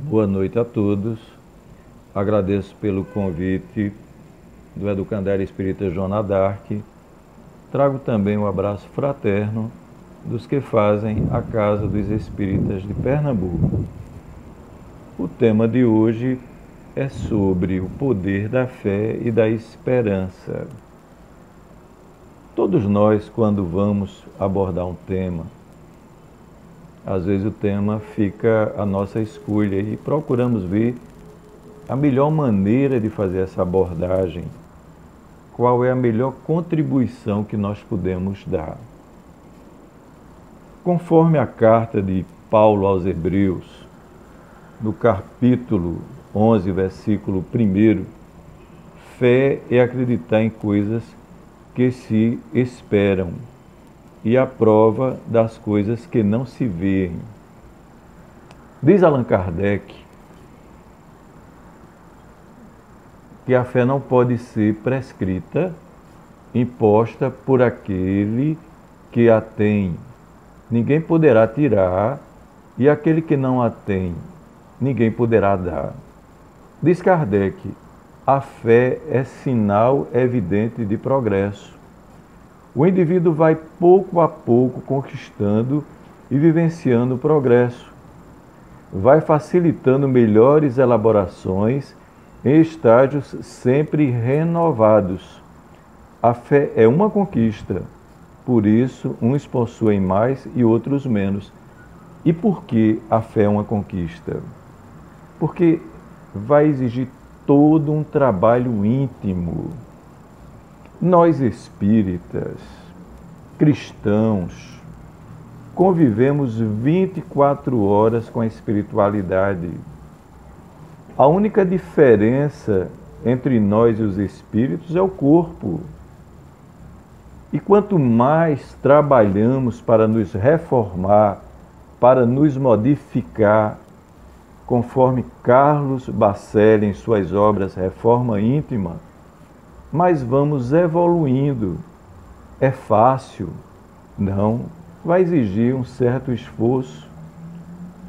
Boa noite a todos. Agradeço pelo convite do Educandário Espírita Joana d'Arc. Trago também um abraço fraterno dos que fazem a Casa dos Espíritas de Pernambuco. O tema de hoje é sobre o poder da fé e da esperança. Todos nós, quando vamos abordar um tema, às vezes o tema fica à nossa escolha e procuramos ver a melhor maneira de fazer essa abordagem, qual é a melhor contribuição que nós podemos dar. Conforme a carta de Paulo aos Hebreus, no capítulo 11, versículo 1, fé é acreditar em coisas que se esperam e a prova das coisas que não se veem. Diz Allan Kardec que a fé não pode ser prescrita, imposta por aquele que a tem. Ninguém poderá tirar, e aquele que não a tem, ninguém poderá dar. Diz Kardec, a fé é sinal evidente de progresso. O indivíduo vai pouco a pouco conquistando e vivenciando o progresso. Vai facilitando melhores elaborações em estágios sempre renovados. A fé é uma conquista, por isso uns possuem mais e outros menos. E por que a fé é uma conquista? Porque vai exigir todo um trabalho íntimo. Nós espíritas, cristãos, convivemos 24 horas com a espiritualidade. A única diferença entre nós e os espíritos é o corpo. E quanto mais trabalhamos para nos reformar, para nos modificar, conforme Carlos Bacelli em suas obras Reforma Íntima, mas vamos evoluindo. É fácil? Não. Vai exigir um certo esforço,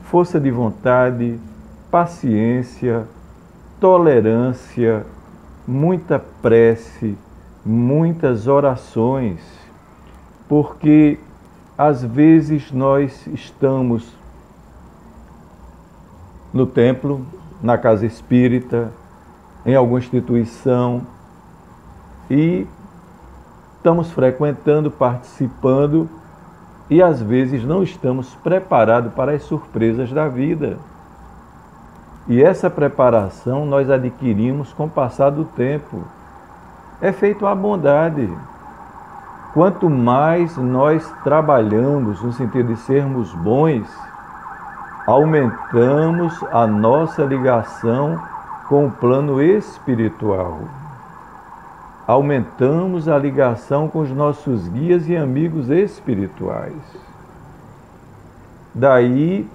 força de vontade, paciência, tolerância, muita prece, muitas orações, porque às vezes nós estamos no templo, na casa espírita, em alguma instituição, e estamos frequentando, participando, e às vezes não estamos preparados para as surpresas da vida. E essa preparação nós adquirimos com o passar do tempo. É feito a bondade. Quanto mais nós trabalhamos no sentido de sermos bons, aumentamos a nossa ligação com o plano espiritual. Aumentamos a ligação com os nossos guias e amigos espirituais. Daí,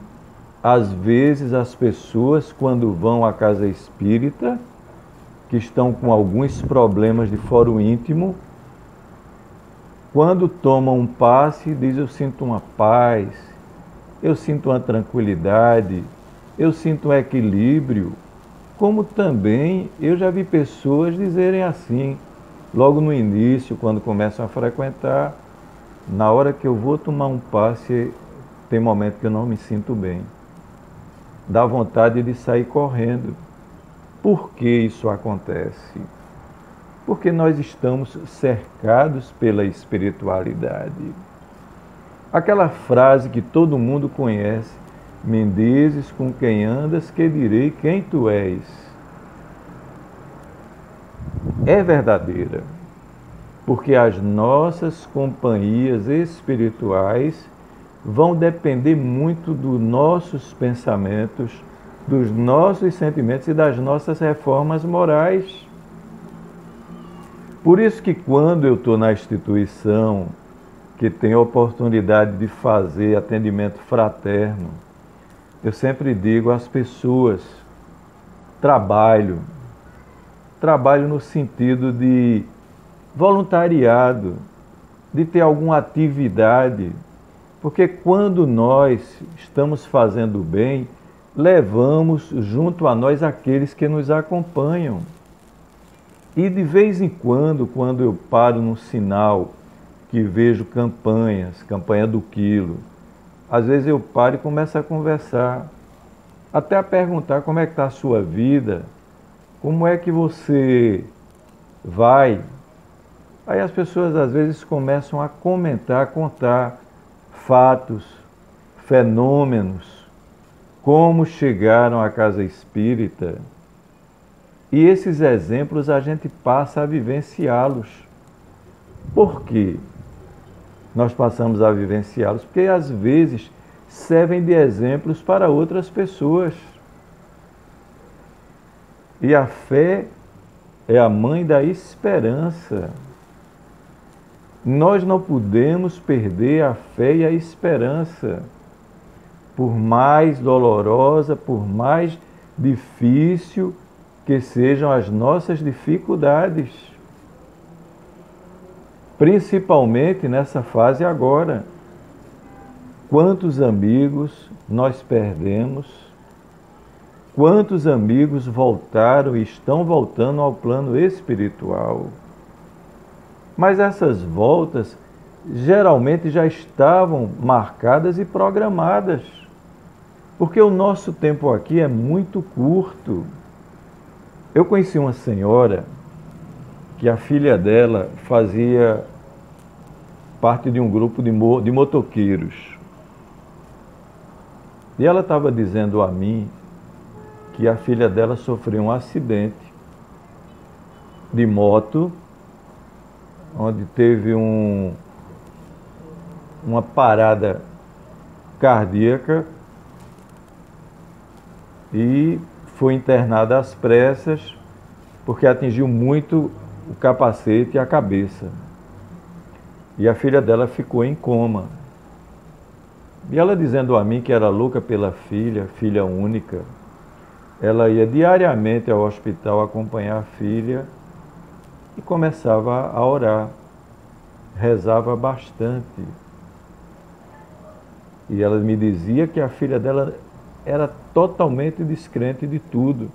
às vezes, as pessoas, quando vão à casa espírita, que estão com alguns problemas de foro íntimo, quando tomam um passe, diz: eu sinto uma paz, eu sinto uma tranquilidade, eu sinto um equilíbrio. Como também eu já vi pessoas dizerem assim, logo no início, quando começam a frequentar, na hora que eu vou tomar um passe, tem momento que eu não me sinto bem. Dá vontade de sair correndo. Por que isso acontece? Porque nós estamos cercados pela espiritualidade. Aquela frase que todo mundo conhece, Menezes, com quem andas, que direi quem tu és. É verdadeira, porque as nossas companhias espirituais vão depender muito dos nossos pensamentos, dos nossos sentimentos e das nossas reformas morais. Por isso que quando eu estou na instituição, que tenho a oportunidade de fazer atendimento fraterno, eu sempre digo às pessoas, trabalho no sentido de voluntariado, de ter alguma atividade, porque quando nós estamos fazendo bem, levamos junto a nós aqueles que nos acompanham. E de vez em quando eu paro num sinal que vejo campanha do quilo, às vezes eu paro e começo a conversar, até a perguntar como é que está a sua vida, como é que você vai. Aí as pessoas às vezes começam a comentar, a contar fatos, fenômenos, como chegaram à casa espírita. E esses exemplos a gente passa a vivenciá-los. Por quê? Nós passamos a vivenciá-los porque às vezes servem de exemplos para outras pessoas. E a fé é a mãe da esperança. Nós não podemos perder a fé e a esperança. Por mais dolorosa, por mais difícil que sejam as nossas dificuldades. Principalmente nessa fase agora. Quantos amigos nós perdemos? Quantos amigos voltaram e estão voltando ao plano espiritual? Mas essas voltas geralmente já estavam marcadas e programadas. Porque o nosso tempo aqui é muito curto. Eu conheci uma senhora que a filha dela fazia parte de um grupo de motoqueiros. E ela estava dizendo a mim que a filha dela sofreu um acidente de moto, onde teve uma parada cardíaca e foi internada às pressas porque atingiu muito o capacete e a cabeça. E a filha dela ficou em coma. E ela dizendo a mim que era louca pela filha, filha única, ela ia diariamente ao hospital acompanhar a filha e começava a orar, rezava bastante. E ela me dizia que a filha dela era totalmente descrente de tudo.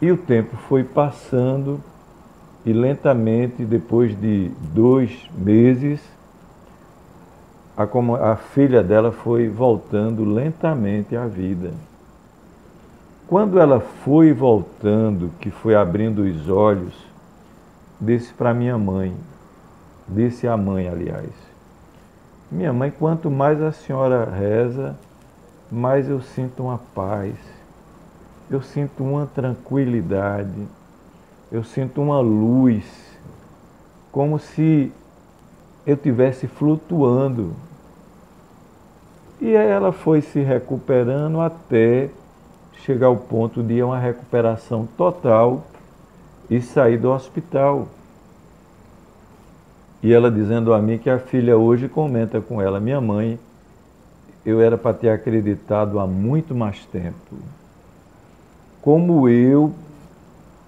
E o tempo foi passando e lentamente, depois de 2 meses, a filha dela foi voltando lentamente à vida. Quando ela foi voltando, que foi abrindo os olhos, disse para minha mãe, disse à mãe, aliás, minha mãe, quanto mais a senhora reza, mais eu sinto uma paz, eu sinto uma tranquilidade, eu sinto uma luz, como se eu estivesse flutuando. E aí ela foi se recuperando até chegar ao ponto de uma recuperação total e sair do hospital. E ela dizendo a mim que a filha hoje comenta com ela, minha mãe, eu era para ter acreditado há muito mais tempo. Como eu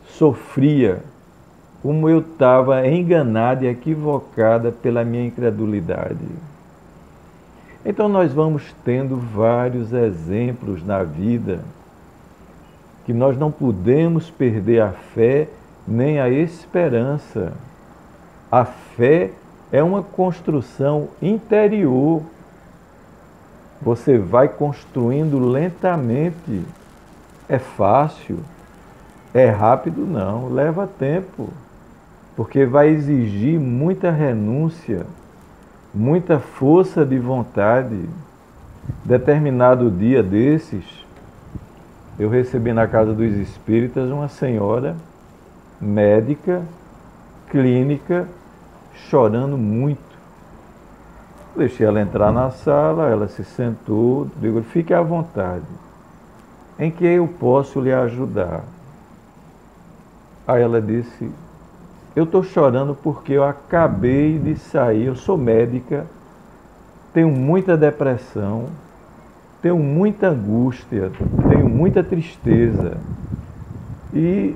sofria, como eu estava enganada e equivocada pela minha incredulidade. Então nós vamos tendo vários exemplos na vida que nós não podemos perder a fé nem a esperança. A fé é uma construção interior. Você vai construindo lentamente. É fácil? É rápido? Não. Leva tempo. Porque vai exigir muita renúncia, muita força de vontade. Determinado dia desses, eu recebi na casa dos espíritas uma senhora médica, clínica, chorando muito. Deixei ela entrar na sala, ela se sentou, digo, fique à vontade, em que eu posso lhe ajudar? Aí ela disse, eu estou chorando porque eu acabei de sair, eu sou médica, tenho muita depressão, tenho muita angústia, tenho muita tristeza e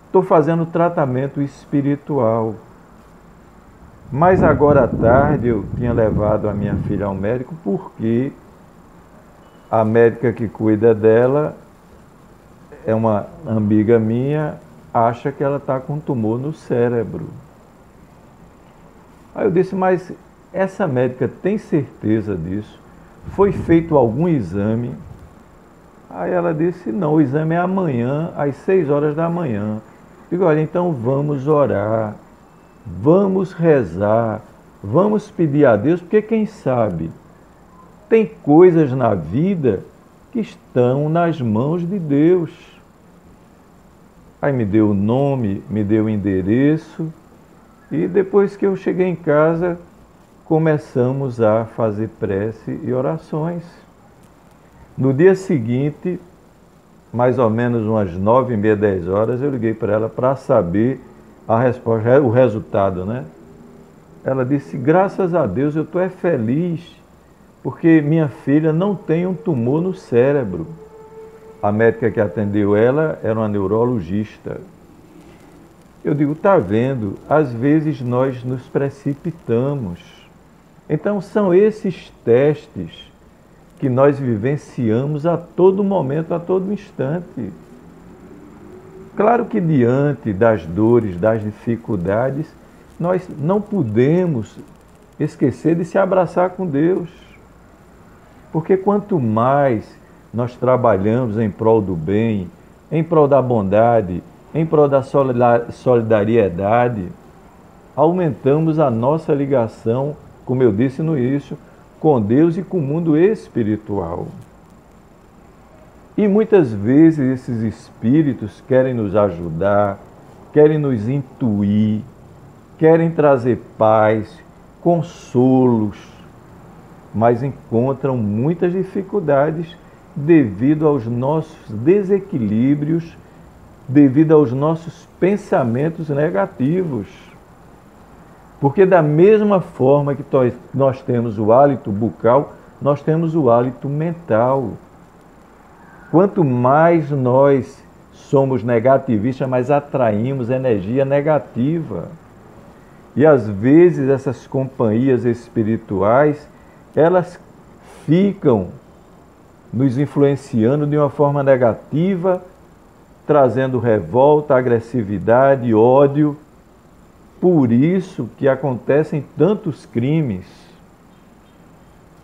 estou fazendo tratamento espiritual. Mas agora à tarde eu tinha levado a minha filha ao médico porque A médica que cuida dela é uma amiga minha, acha que ela está com um tumor no cérebro. Aí eu disse, mas essa médica tem certeza disso? Foi feito algum exame? Aí ela disse, não, o exame é amanhã, às 6 horas da manhã. Digo, olha, então vamos orar, vamos rezar, vamos pedir a Deus, porque quem sabe tem coisas na vida que estão nas mãos de Deus. Aí me deu o nome, me deu o endereço, e depois que eu cheguei em casa, começamos a fazer prece e orações. No dia seguinte, mais ou menos umas 9h30, 10 horas, eu liguei para ela para saber a resposta, o resultado, né? Ela disse, graças a Deus eu estou feliz, porque minha filha não tem um tumor no cérebro. A médica que atendeu ela era uma neurologista. Eu digo, tá vendo? Às vezes nós nos precipitamos. Então são esses testes que nós vivenciamos a todo momento, a todo instante. Claro que diante das dores, das dificuldades, nós não podemos esquecer de se abraçar com Deus. Porque quanto mais nós trabalhamos em prol do bem, em prol da bondade, em prol da solidariedade, aumentamos a nossa ligação, como eu disse no início, com Deus e com o mundo espiritual. E muitas vezes esses espíritos querem nos ajudar, querem nos intuir, querem trazer paz, consolos, mas encontram muitas dificuldades devido aos nossos desequilíbrios, devido aos nossos pensamentos negativos. Porque da mesma forma que nós temos o hálito bucal, nós temos o hálito mental. Quanto mais nós somos negativistas, mais atraímos energia negativa. E às vezes essas companhias espirituais, elas ficam nos influenciando de uma forma negativa, trazendo revolta, agressividade, ódio. Por isso que acontecem tantos crimes,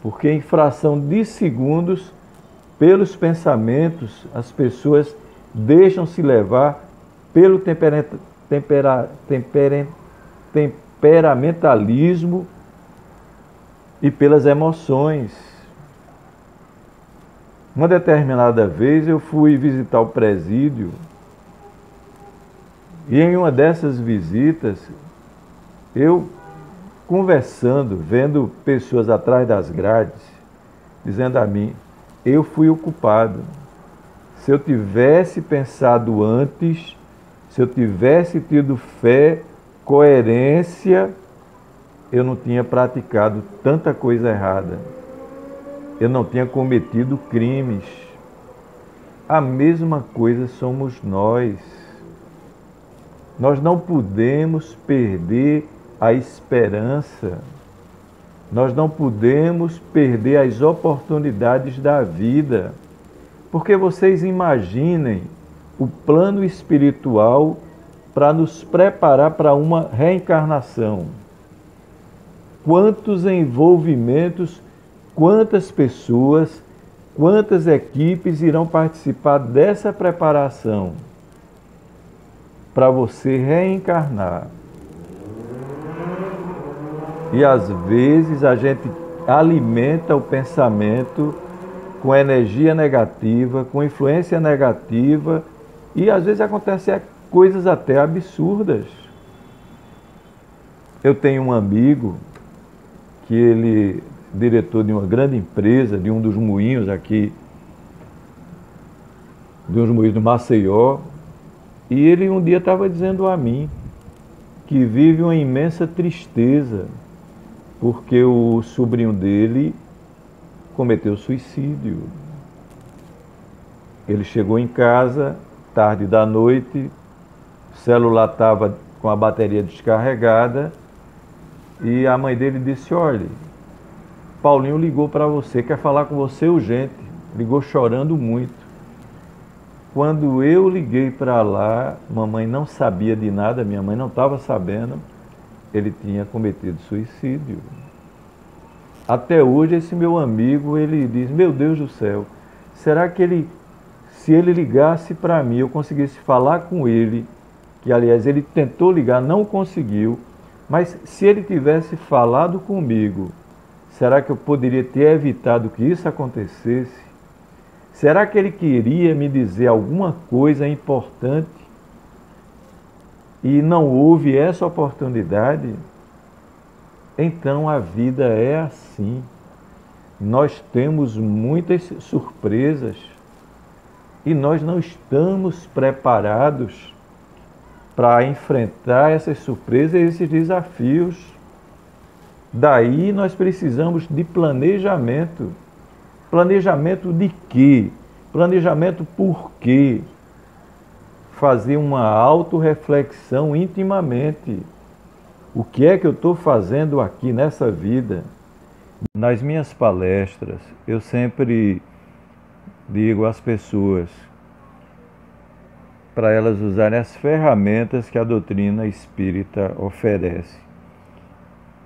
porque em fração de segundos, pelos pensamentos, as pessoas deixam-se levar pelo temperamentalismo e pelas emoções. Uma determinada vez eu fui visitar o presídio e em uma dessas visitas, eu conversando, vendo pessoas atrás das grades, dizendo a mim, eu fui o culpado. Se eu tivesse pensado antes, se eu tivesse tido fé, coerência, eu não tinha praticado tanta coisa errada. Eu não tinha cometido crimes. A mesma coisa somos nós. Nós não podemos perder a esperança. Nós não podemos perder as oportunidades da vida. Porque vocês imaginem o plano espiritual para nos preparar para uma reencarnação. Quantos envolvimentos, quantas pessoas, quantas equipes irão participar dessa preparação para você reencarnar? E às vezes a gente alimenta o pensamento com energia negativa, com influência negativa, e às vezes acontecem coisas até absurdas. Eu tenho um amigo que ele é diretor de uma grande empresa, de um dos moinhos aqui, de uns moinhos do Maceió, e ele um dia estava dizendo a mim que vive uma imensa tristeza porque o sobrinho dele cometeu suicídio. Ele chegou em casa, tarde da noite, o celular estava com a bateria descarregada e a mãe dele disse, olha, Paulinho ligou para você, quer falar com você urgente. ligou chorando muito. Quando eu liguei para lá, mamãe não sabia de nada, minha mãe não estava sabendo, ele tinha cometido suicídio. Até hoje esse meu amigo, ele diz, meu Deus do céu, será que ele, se ele ligasse para mim, eu conseguisse falar com ele, que aliás ele tentou ligar, não conseguiu, mas se ele tivesse falado comigo, será que eu poderia ter evitado que isso acontecesse? Será que ele queria me dizer alguma coisa importante e não houve essa oportunidade? Então a vida é assim. Nós temos muitas surpresas e nós não estamos preparados para enfrentar essas surpresas e esses desafios. Daí nós precisamos de planejamento. Planejamento de quê? Planejamento por quê? Fazer uma autorreflexão intimamente. O que é que eu estou fazendo aqui nessa vida? Nas minhas palestras, eu sempre digo às pessoas para elas usarem as ferramentas que a doutrina espírita oferece.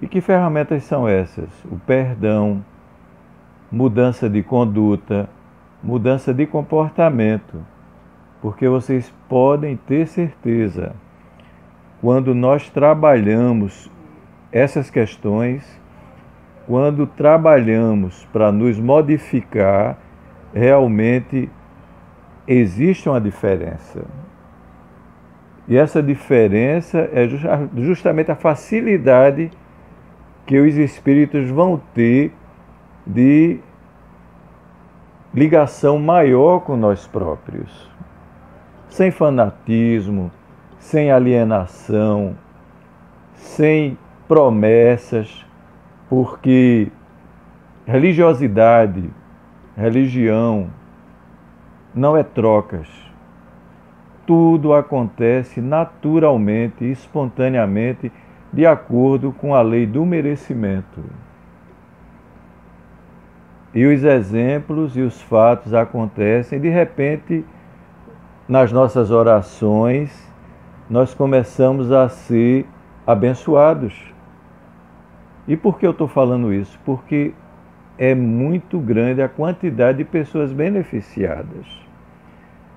E que ferramentas são essas? O perdão, mudança de conduta, mudança de comportamento. Porque vocês podem ter certeza, quando nós trabalhamos essas questões, quando trabalhamos para nos modificar, realmente existe uma diferença. E essa diferença é justamente a facilidade que os espíritos vão ter de ligação maior com nós próprios, sem fanatismo, sem alienação, sem promessas, porque religiosidade, religião, não é trocas. Tudo acontece naturalmente, espontaneamente, de acordo com a lei do merecimento. E os exemplos e os fatos acontecem, de repente, nas nossas orações, nós começamos a ser abençoados. E por que eu estou falando isso? Porque é muito grande a quantidade de pessoas beneficiadas.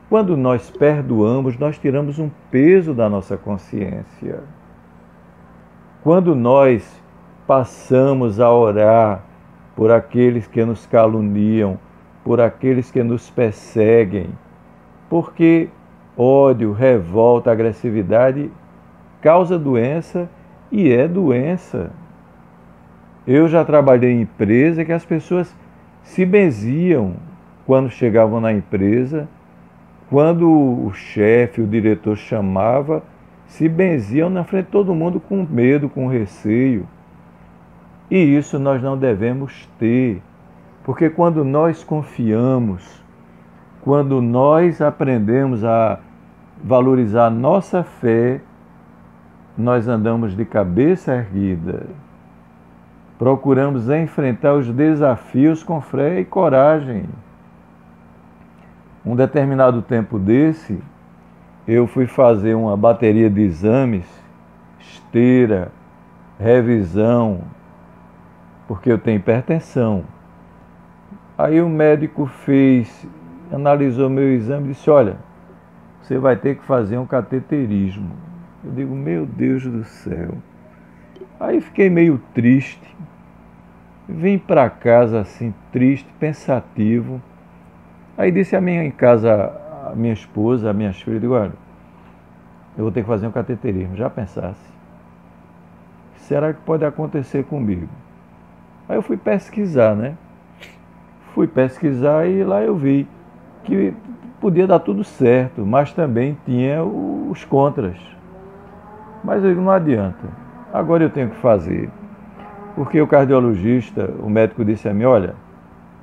Quando nós perdoamos, nós tiramos um peso da nossa consciência. Quando nós passamos a orar por aqueles que nos caluniam, por aqueles que nos perseguem, porque ódio, revolta, agressividade causa doença e é doença. Eu já trabalhei em empresa que as pessoas se benziam quando chegavam na empresa, quando o chefe, o diretor chamava, se benziam na frente de todo mundo com medo, com receio. E isso nós não devemos ter, porque quando nós confiamos, quando nós aprendemos a valorizar a nossa fé, nós andamos de cabeça erguida. Procuramos enfrentar os desafios com fé e coragem. Um determinado tempo desse, eu fui fazer uma bateria de exames, esteira, revisão, porque eu tenho hipertensão. Aí o médico analisou meu exame e disse, olha, você vai ter que fazer um cateterismo. Eu digo, meu Deus do céu. Aí fiquei meio triste. Vim para casa assim, triste, pensativo. Aí disse a minha esposa, a minhas filhas, digo, olha, eu vou ter que fazer um cateterismo. Já pensasse? Será que pode acontecer comigo? Aí eu fui pesquisar, né? Fui pesquisar e lá eu vi que podia dar tudo certo, mas também tinha os contras. Mas eu digo, não adianta. Agora eu tenho que fazer. Porque o cardiologista, o médico disse a mim, olha,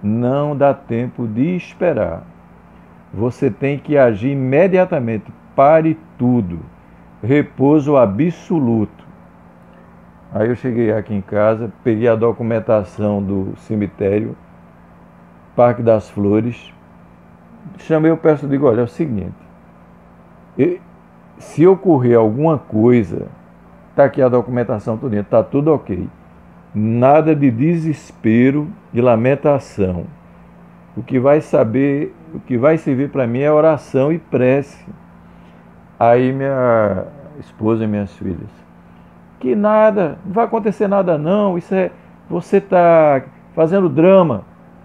não dá tempo de esperar. Você tem que agir imediatamente. Pare tudo. Repouso absoluto. Aí eu cheguei aqui em casa, peguei a documentação do cemitério Parque das Flores. Chamei o pessoal e digo, olha, é o seguinte, se ocorrer alguma coisa, está aqui a documentação toda, está tudo ok. Nada de desespero e lamentação. O que vai servir para mim é oração e prece. Aí minha esposa e minhas filhas, que nada, não vai acontecer nada não, você está fazendo drama.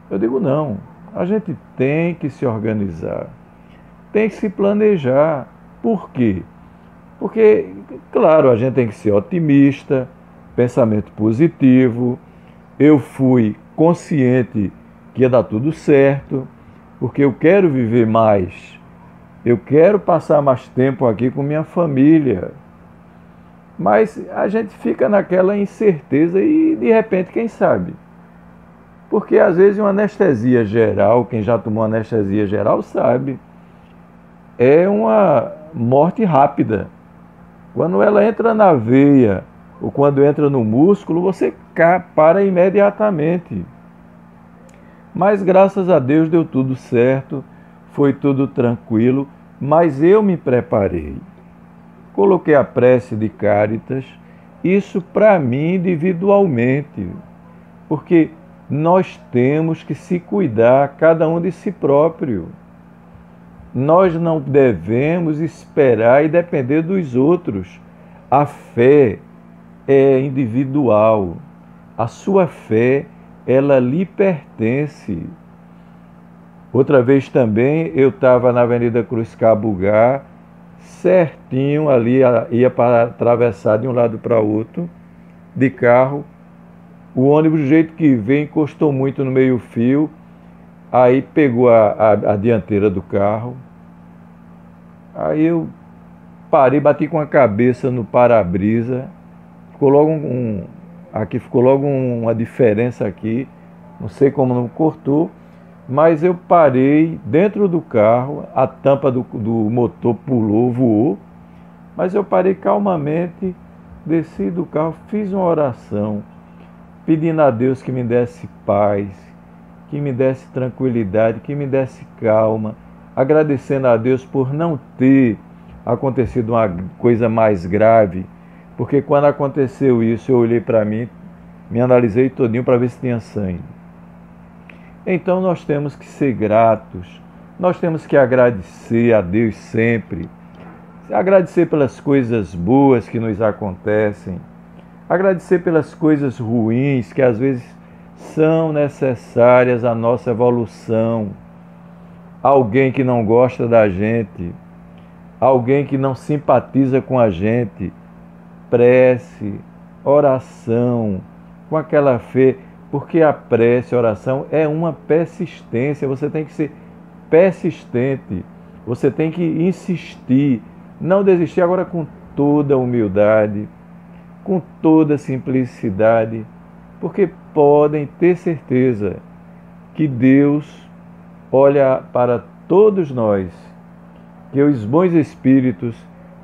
Eu digo, não, a gente tem que se organizar, tem que se planejar. Por quê? Porque, claro, a gente tem que ser otimista, pensamento positivo. Eu fui consciente que ia dar tudo certo, porque eu quero viver mais, eu quero passar mais tempo aqui com minha família. Mas a gente fica naquela incerteza e, de repente, quem sabe? Porque, às vezes, uma anestesia geral, quem já tomou anestesia geral sabe, é uma morte rápida. Quando ela entra na veia ou quando entra no músculo, você para imediatamente. Mas, graças a Deus, deu tudo certo, foi tudo tranquilo, mas eu me preparei. Coloquei a prece de Cáritas, isso para mim individualmente, porque nós temos que se cuidar, cada um de si próprio. Nós não devemos esperar e depender dos outros. A fé é individual. A sua fé, ela lhe pertence. Outra vez também, eu estava na Avenida Cruz Cabugá, certinho ali, ia para atravessar de um lado para o outro, de carro. O ônibus, do jeito que veio, encostou muito no meio-fio, aí pegou a dianteira do carro. Aí eu parei, bati com a cabeça no para-brisa, ficou logo ficou logo uma diferença aqui, não sei como não cortou, mas eu parei dentro do carro, a tampa do motor pulou, voou, mas eu parei calmamente, desci do carro, fiz uma oração, pedindo a Deus que me desse paz, que me desse tranquilidade, que me desse calma, agradecendo a Deus por não ter acontecido uma coisa mais grave, porque quando aconteceu isso, eu olhei para mim, me analisei todinho para ver se tinha sangue. Então nós temos que ser gratos, nós temos que agradecer a Deus sempre, agradecer pelas coisas boas que nos acontecem, agradecer pelas coisas ruins que às vezes são necessárias à nossa evolução. Alguém que não gosta da gente, alguém que não simpatiza com a gente, prece, oração, com aquela fé, porque a prece, a oração é uma persistência, você tem que ser persistente, você tem que insistir, não desistir. Agora, com toda humildade, com toda simplicidade, porque podem ter certeza que Deus olha para todos nós, que os bons espíritos,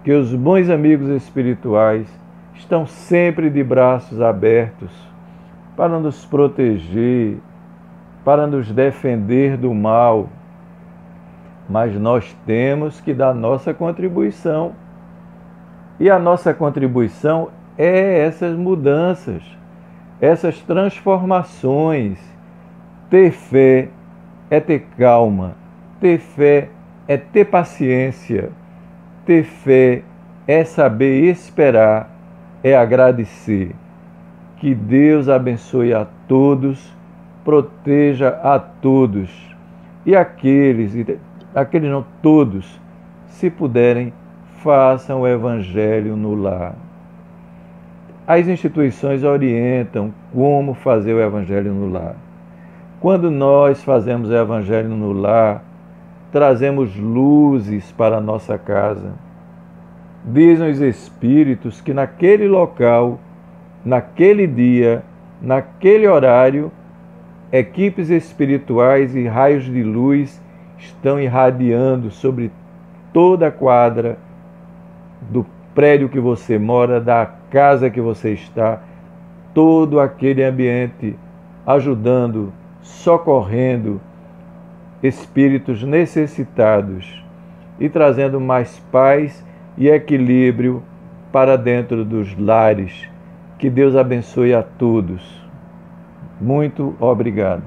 que os bons amigos espirituais estão sempre de braços abertos para nos proteger, para nos defender do mal. Mas nós temos que dar nossa contribuição. E a nossa contribuição é essas mudanças, essas transformações. Ter fé é ter calma, ter fé é ter paciência, ter fé é saber esperar, é agradecer. Que Deus abençoe a todos, proteja a todos. E aqueles não, todos, se puderem, façam o Evangelho no lar. As instituições orientam como fazer o Evangelho no lar. Quando nós fazemos o Evangelho no lar, trazemos luzes para a nossa casa. Dizem os Espíritos que naquele local, naquele dia, naquele horário, equipes espirituais e raios de luz estão irradiando sobre toda a quadra do prédio que você mora, da casa que você está, todo aquele ambiente, ajudando, socorrendo, espíritos necessitados e trazendo mais paz e equilíbrio para dentro dos lares. Que Deus abençoe a todos. Muito obrigado.